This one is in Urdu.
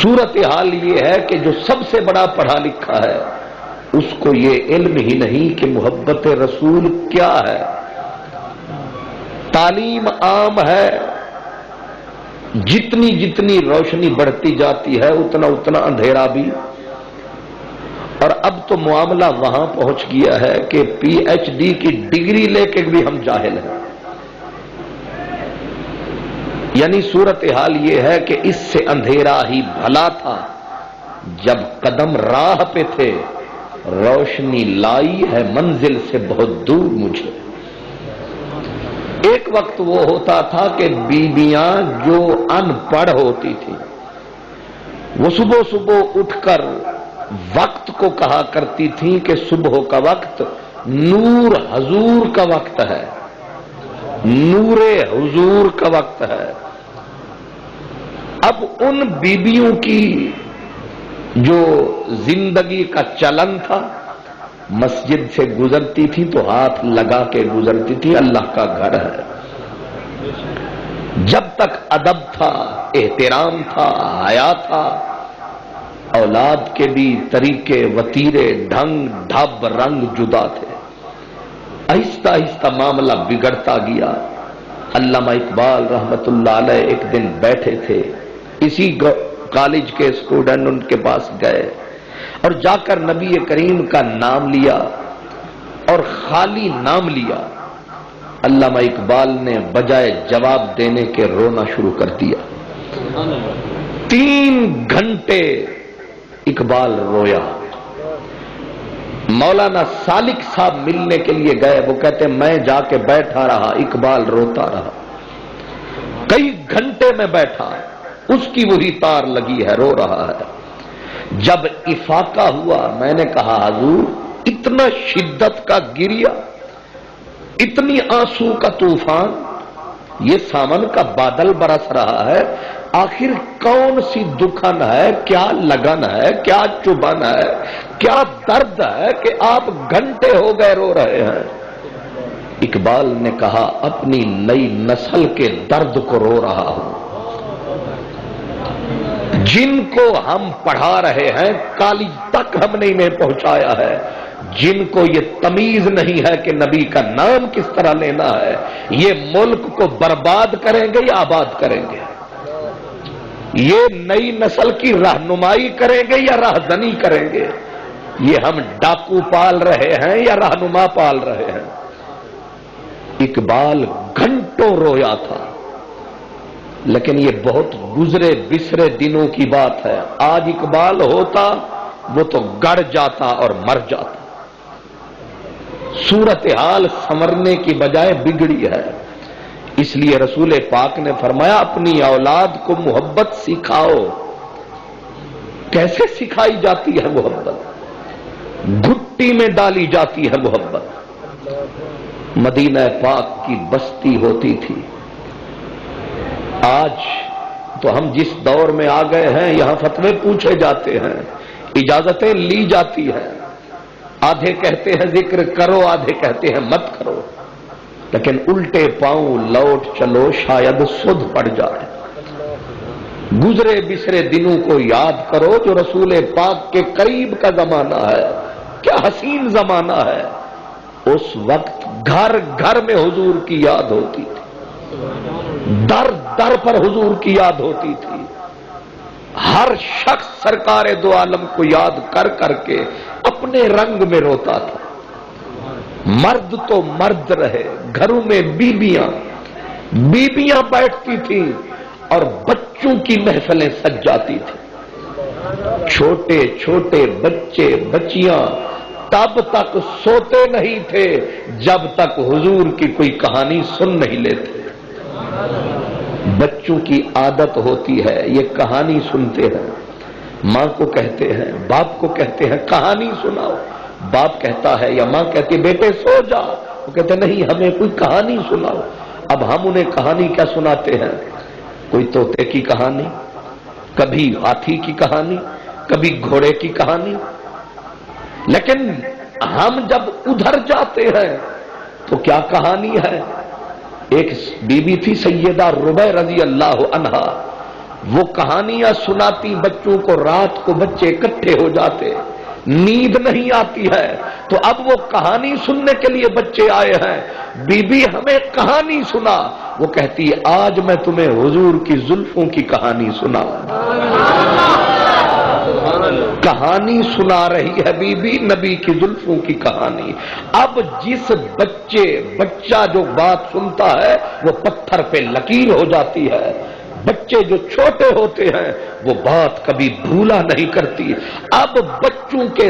صورتحال یہ ہے کہ جو سب سے بڑا پڑھا لکھا ہے اس کو یہ علم ہی نہیں کہ محبت رسول کیا ہے. تعلیم عام ہے، جتنی جتنی روشنی بڑھتی جاتی ہے اتنا اتنا اندھیرا بھی. اور اب تو معاملہ وہاں پہنچ گیا ہے کہ پی ایچ ڈی کی ڈگری لے کے بھی ہم جاہل ہیں. یعنی صورتحال یہ ہے کہ اس سے اندھیرا ہی بھلا تھا. جب قدم راہ پہ تھے روشنی لائی ہے منزل سے بہت دور مجھے. ایک وقت وہ ہوتا تھا کہ بیویاں جو ان پڑھ ہوتی تھی وہ صبح صبح اٹھ کر وقت کو کہا کرتی تھیں کہ صبح کا وقت نور حضور کا وقت ہے، نور حضور کا وقت ہے. اب ان بیبیوں کی جو زندگی کا چلن تھا، مسجد سے گزرتی تھی تو ہاتھ لگا کے گزرتی تھی اللہ کا گھر ہے. جب تک ادب تھا، احترام تھا، حیا تھا، اولاد کے بھی طریقے وتیرے ڈھنگ ڈھب رنگ جدا تھے. آہستہ آہستہ معاملہ بگڑتا گیا. علامہ اقبال رحمت اللہ علیہ ایک دن بیٹھے تھے، اسی کالج کے اسٹوڈنٹ ان کے پاس گئے اور جا کر نبی کریم کا نام لیا اور خالی نام لیا. علامہ اقبال نے بجائے جواب دینے کے رونا شروع کر دیا. 3 گھنٹے اقبال رویا. مولانا سالک صاحب ملنے کے لیے گئے، وہ کہتے میں جا کے بیٹھا رہا، اقبال روتا رہا. کئی گھنٹے میں بیٹھا، اس کی وہی تار لگی ہے، رو رہا ہے. جب افاقہ ہوا میں نے کہا حضور اتنا شدت کا گریا، اتنی آنسو کا طوفان، یہ سامن کا بادل برس رہا ہے، آخر کون سی دکھن ہے، کیا لگن ہے، کیا چبھن ہے، کیا درد ہے کہ آپ گھنٹے ہو گئے رو رہے ہیں. اقبال نے کہا اپنی نئی نسل کے درد کو رو رہا ہوں، جن کو ہم پڑھا رہے ہیں کالج تک ہم نے انہیں پہنچایا ہے، جن کو یہ تمیز نہیں ہے کہ نبی کا نام کس طرح لینا ہے، یہ ملک کو برباد کریں گے یا آباد کریں گے؟ یہ نئی نسل کی رہنمائی کریں گے یا راہزنی کریں گے؟ یہ ہم ڈاکو پال رہے ہیں یا رہنما پال رہے ہیں؟ اقبال گھنٹوں رویا تھا، لیکن یہ بہت گزرے بسرے دنوں کی بات ہے. آج اقبال ہوتا وہ تو گڑ جاتا اور مر جاتا. صورتحال سنورنے کی بجائے بگڑی ہے. اس لیے رسول پاک نے فرمایا اپنی اولاد کو محبت سکھاؤ. کیسے سکھائی جاتی ہے محبت؟ گھٹی میں ڈالی جاتی ہے محبت. مدینہ پاک کی بستی ہوتی تھی. آج تو ہم جس دور میں آ گئے ہیں یہاں فتوے پوچھے جاتے ہیں، اجازتیں لی جاتی ہیں. آدھے کہتے ہیں ذکر کرو، آدھے کہتے ہیں مت کرو، لیکن الٹے پاؤں لوٹ چلو شاید سدھ پڑ جائے. گزرے بسرے دنوں کو یاد کرو جو رسول پاک کے قریب کا زمانہ ہے. کیا حسین زمانہ ہے. اس وقت گھر گھر میں حضور کی یاد ہوتی تھی، در در پر حضور کی یاد ہوتی تھی. ہر شخص سرکار دو عالم کو یاد کر کر کے اپنے رنگ میں روتا تھا. مرد تو مرد رہے، گھروں میں بیبیاں بیٹھتی تھیں اور بچوں کی محفلیں سج جاتی تھیں. چھوٹے چھوٹے بچے بچیاں تب تک سوتے نہیں تھے جب تک حضور کی کوئی کہانی سن نہیں لیتے. بچوں کی عادت ہوتی ہے یہ کہانی سنتے ہیں، ماں کو کہتے ہیں باپ کو کہتے ہیں کہانی سناؤ. باپ کہتا ہے یا ماں کہتی ہے بیٹے سو جا، وہ کہتے ہیں نہیں ہمیں کوئی کہانی سناؤ. اب ہم انہیں کہانی کیا سناتے ہیں؟ کوئی طوطے کی کہانی، کبھی ہاتھی کی کہانی، کبھی گھوڑے کی کہانی. لیکن ہم جب ادھر جاتے ہیں تو کیا کہانی ہے. ایک بی بی تھی سیدہ ربیع رضی اللہ عنہا، وہ کہانیاں سناتی بچوں کو، رات کو بچے اکٹھے ہو جاتے، نیند نہیں آتی ہے، تو اب وہ کہانی سننے کے لیے بچے آئے ہیں، بی بی ہمیں کہانی سنا، وہ کہتی ہے آج میں تمہیں حضور کی زلفوں کی کہانی سناؤں۔ کہانی سنا رہی ہے بی بی نبی کی زلفوں کی کہانی۔ اب جس بچہ جو بات سنتا ہے وہ پتھر پہ لکیر ہو جاتی ہے، بچے جو چھوٹے ہوتے ہیں وہ بات کبھی بھولا نہیں کرتی۔ اب بچوں کے